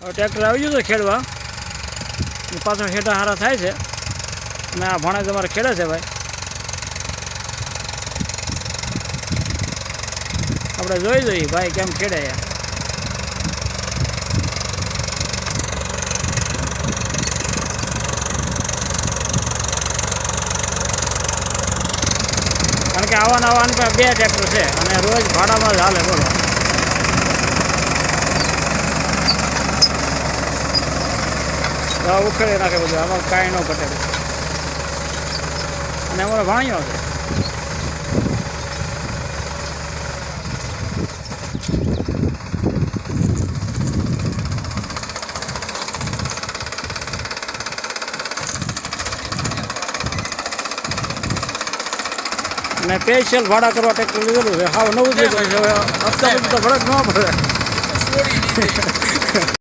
હવે ટ્રેક્ટર આવી ગયું છે ખેડવા, પાછળ હેઠા હારા થાય છે અને આ ભાણે તમારે ખેડે છે ભાઈ. આપણે જોઈ જોઈએ ભાઈ કેમ ખેડે યાર. કારણ કે આવા આની પાસે 2 ટ્રેક્ટર છે અને રોજ ભાડામાં જ હાલે. બોલો ઉખેડી નાખે બધું, આમાં કાંઈ ન ઘટે. અને અમારો ભાણિયો છે. અને સ્પેશિયલ ભાડા કરવા ટ્રેક્ટર લીધેલું છે. હાવ નવું જ લીધું છે. હવે હપ્તા બધું તો ભરત ન પડે.